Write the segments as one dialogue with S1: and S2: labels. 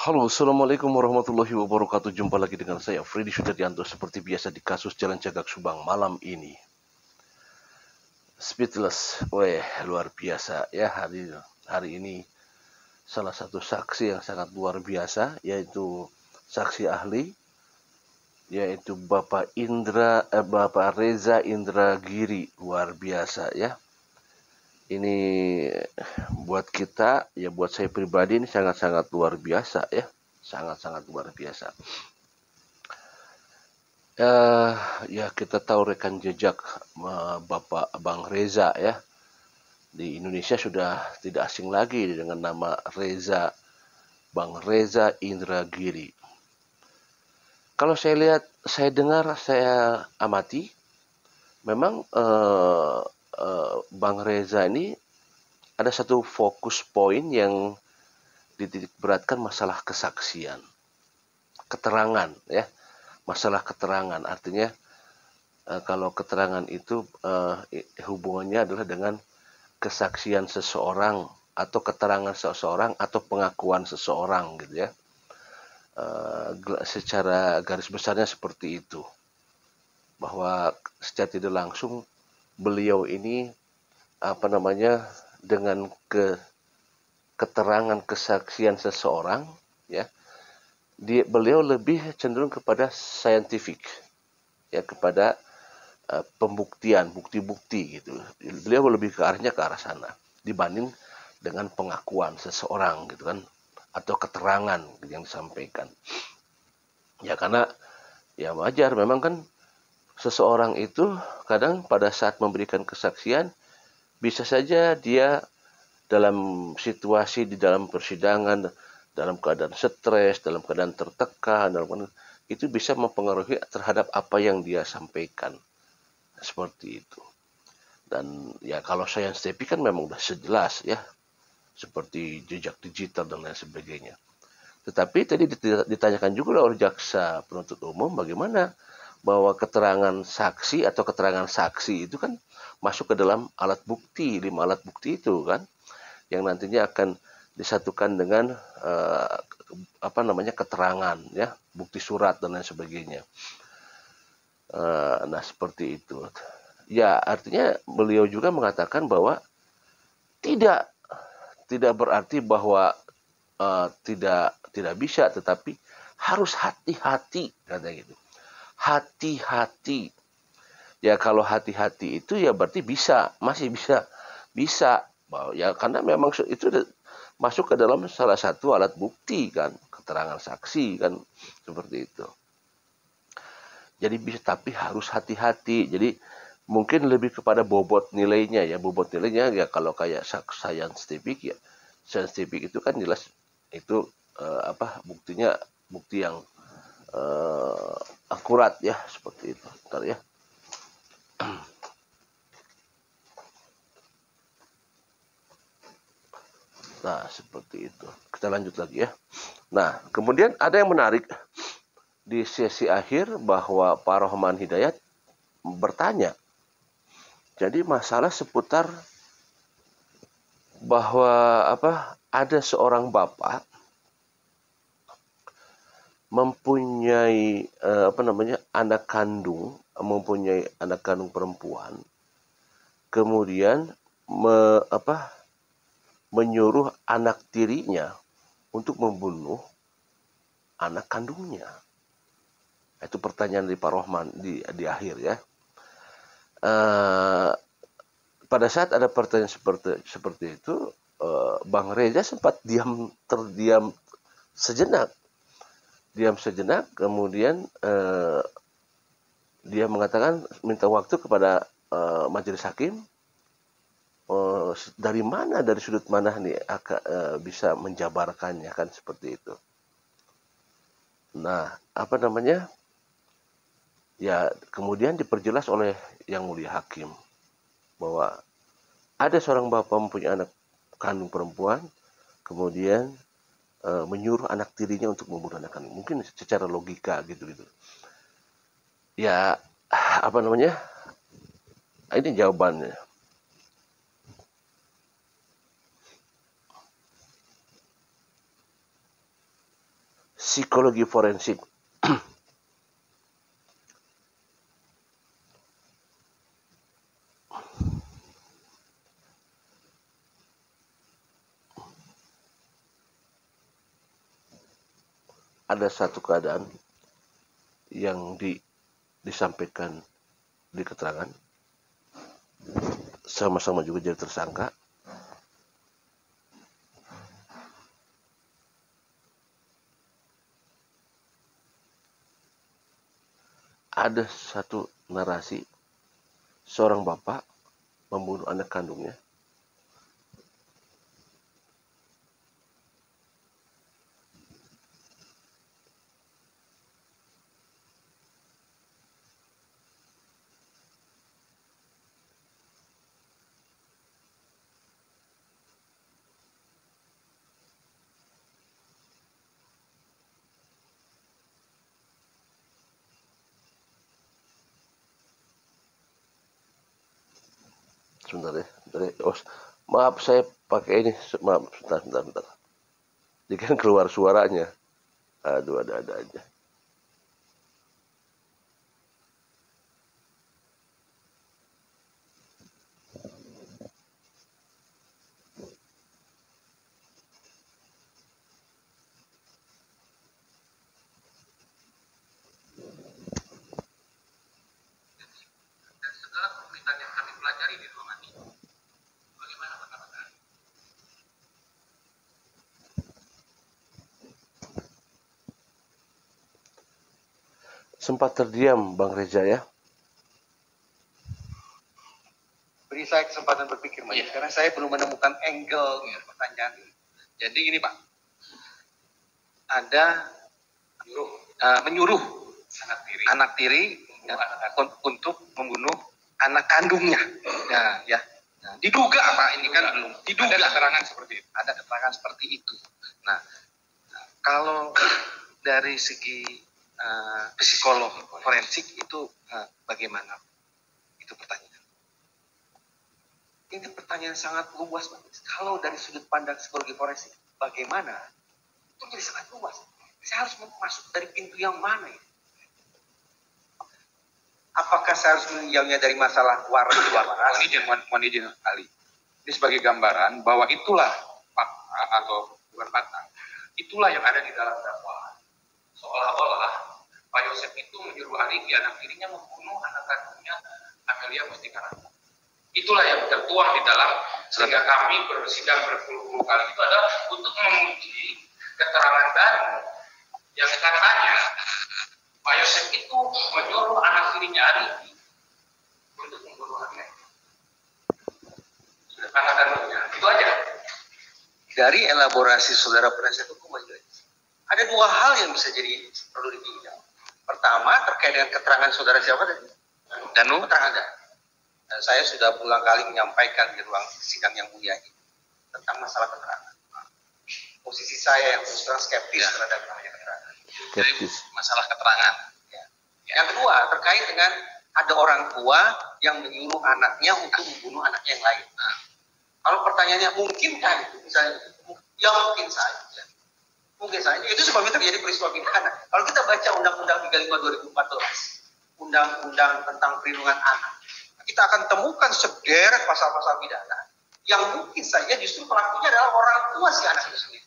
S1: Halo, Assalamualaikum warahmatullahi wabarakatuh. Jumpa lagi dengan saya, Freddy Sudaryanto, seperti biasa di kasus Jalan Cagak Subang malam ini. Speechless, weh, luar biasa ya hari ini. Salah satu saksi yang sangat luar biasa, yaitu saksi ahli, yaitu Bapak Reza Indragiri, luar biasa ya. Ini buat kita, ya buat saya pribadi ini sangat-sangat luar biasa ya, sangat-sangat luar biasa. Eh, ya kita tahu rekan jejak Bapak Bang Reza ya. Di Indonesia sudah tidak asing lagi dengan nama Reza, Bang Reza Indragiri. Kalau saya lihat, saya dengar, saya amati, memang Bang Reza ini ada satu fokus poin yang dititik beratkan masalah kesaksian, keterangan ya, masalah keterangan artinya kalau keterangan itu hubungannya adalah dengan kesaksian seseorang atau keterangan seseorang atau pengakuan seseorang gitu ya. Secara garis besarnya seperti itu. Bahwa secara tidak langsung beliau ini dengan keterangan kesaksian seseorang ya, beliau lebih cenderung kepada scientific ya, kepada pembuktian, bukti-bukti gitu. Beliau lebih ke arahnya ke arah sana dibanding dengan pengakuan seseorang gitu kan, atau keterangan yang disampaikan. Ya karena ya wajar memang kan seseorang itu kadang pada saat memberikan kesaksian bisa saja dia dalam situasi di dalam persidangan dalam keadaan stres, dalam keadaan tertekan, itu bisa mempengaruhi terhadap apa yang dia sampaikan. Seperti itu. Dan ya kalau scientific kan memang udah sejelas ya, seperti jejak digital dan lain sebagainya. Tetapi tadi ditanyakan juga oleh jaksa penuntut umum bagaimana bahwa keterangan saksi atau keterangan saksi itu kan masuk ke dalam alat bukti, 5 alat bukti itu kan, yang nantinya akan disatukan dengan keterangan ya, bukti surat dan lain sebagainya. Nah seperti itu. Ya artinya beliau juga mengatakan bahwa tidak tidak berarti bahwa tidak bisa, tetapi harus hati-hati katanya gitu. Hati-hati. Ya kalau hati-hati itu ya berarti masih bisa. Ya karena memang itu masuk ke dalam salah satu alat bukti kan, keterangan saksi kan, seperti itu. Jadi bisa, tapi harus hati-hati. Jadi mungkin lebih kepada bobot nilainya ya, ya kalau kayak scientific ya, scientific itu kan jelas itu buktinya bukti yang uh, akurat ya, seperti itu. Bentar ya. Nah seperti itu, kita lanjut lagi ya. Nah kemudian ada yang menarik di sesi akhir bahwa Pak Rohman Hidayat bertanya, jadi masalah seputar bahwa ada seorang bapak mempunyai mempunyai anak kandung perempuan, kemudian menyuruh anak tirinya untuk membunuh anak kandungnya. Itu pertanyaan dari Pak Rohman di akhir ya. Pada saat ada pertanyaan seperti itu, Bang Reza sempat terdiam sejenak. Kemudian dia mengatakan minta waktu kepada majelis hakim. Dari mana, dari sudut mana nih bisa menjabarkannya kan, seperti itu. Nah, ya kemudian diperjelas oleh yang mulia hakim bahwa ada seorang bapak mempunyai anak kandung perempuan, kemudian menyuruh anak tirinya untuk membunuh anak kandung. Mungkin secara logika gitu. Ya, ini jawabannya. psikologi forensik. Ada satu keadaan yang disampaikan di keterangan, sama-sama juga jadi tersangka. Ada satu narasi seorang bapak membunuh anak kandungnya. Sebentar ya, maaf saya pakai ini, maaf, sebentar. Jadi kan keluar suaranya. Aduh, ada aja.
S2: Dan segala kesulitan yang kami pelajari di ruangan ini, bagaimana kata-kata?
S1: Sempat terdiam Bang Reza ya.
S2: Beri saya kesempatan berpikir, karena saya belum menemukan angle pertanyaan ini. Jadi gini Pak, ada menyuruh anak tiri untuk membunuh anak kandungnya. Ya. Nah, diduga Pak, ini kan belum diduga. Ada keterangan seperti itu. Ada keterangan seperti itu. Nah, kalau dari segi psikolog forensik itu bagaimana? Itu pertanyaan. Ini pertanyaan sangat luas, Pak. Kalau dari sudut pandang psikologi forensik, bagaimana? Itu jadi sangat luas. Saya harus masuk dari pintu yang mana ya? Apakah saya harus meninjaunya dari masalah waras? Mohon izin, Ali. Ini sebagai gambaran bahwa itulah fakta atau bukan fakta. Itulah yang ada di dalam dakwaan. Seolah-olah Pak Yosef itu menyuruh Arigi anak tirinya membunuh anak kandungnya Amelia Mustikarata. Itulah yang tertuang di dalam, sehingga kami bersidang berpuluh-puluh kali itu adalah untuk menguji keterangan Danu yang katanya Pak Yosef itu menyuruh anak tirinya Arigi untuk membunuh anaknya. Anak kandungnya, itu aja. Dari elaborasi saudara penasihat hukum majelis, ada dua hal yang bisa jadi perlu ditinjau. Pertama, terkait dengan keterangan saudara siapa tadi? Danu. Keterangan Danu. Dan saya sudah berulang kali menyampaikan di ruang sidang yang mulia ini tentang masalah keterangan. Posisi saya yang terus terang skeptis terhadap namanya keterangan. Jadi masalah keterangan. Ya. Yang kedua, terkait dengan ada orang tua yang menyuruh anaknya untuk membunuh anaknya yang lain. Nah, kalau pertanyaannya mungkinkah itu misalnya, ya mungkin saja. Mungkin saja. Itu sebabnya terjadi peristiwa pidana. Kalau kita baca Undang-Undang 35 2014, Undang-Undang tentang Perlindungan Anak, kita akan temukan sederet pasal-pasal pidana yang mungkin saja justru pelakunya adalah orang tua si anak itu sendiri.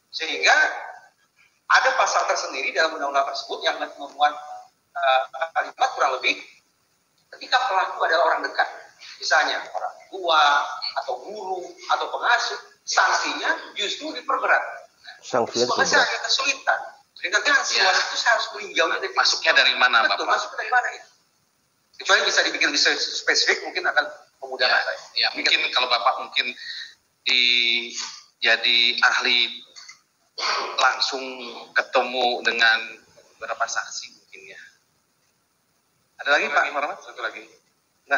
S2: Sehingga ada pasal tersendiri dalam undang-undang tersebut yang memuat kalimat kurang lebih ketika pelaku adalah orang dekat, misalnya orang tua atau guru atau pengasuh, sanksinya justru diperberat. Sanksinya saya agak kesulitan. Dengan situasi itu saya harus meninjaunya dari masuknya dari mana, Bapak? Masuk dari mana ya? Kecuali bisa dibikin lebih spesifik, mungkin akan memudahkan saya. Ya, mungkin kalau Bapak mungkin jadi ahli langsung ketemu dengan beberapa saksi mungkin ya. Ada lagi Pak Rahmat? Satu lagi. Nah,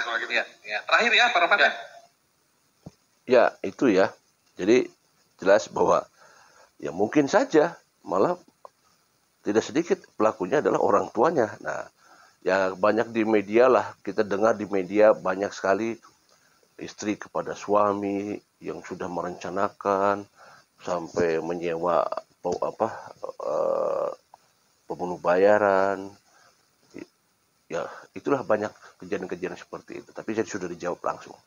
S2: ya. Terakhir ya Pak Rahmat ya.
S1: Ya, itu ya. Jadi jelas bahwa ya mungkin saja malah tidak sedikit pelakunya adalah orang tuanya. Nah, ya banyak di media lah, kita dengar di media banyak sekali istri kepada suami yang sudah merencanakan sampai menyewa pembayaran. Ya, itulah banyak kejadian-kejadian seperti itu. Tapi jadi sudah dijawab langsung.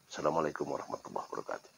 S1: Assalamualaikum warahmatullahi wabarakatuh.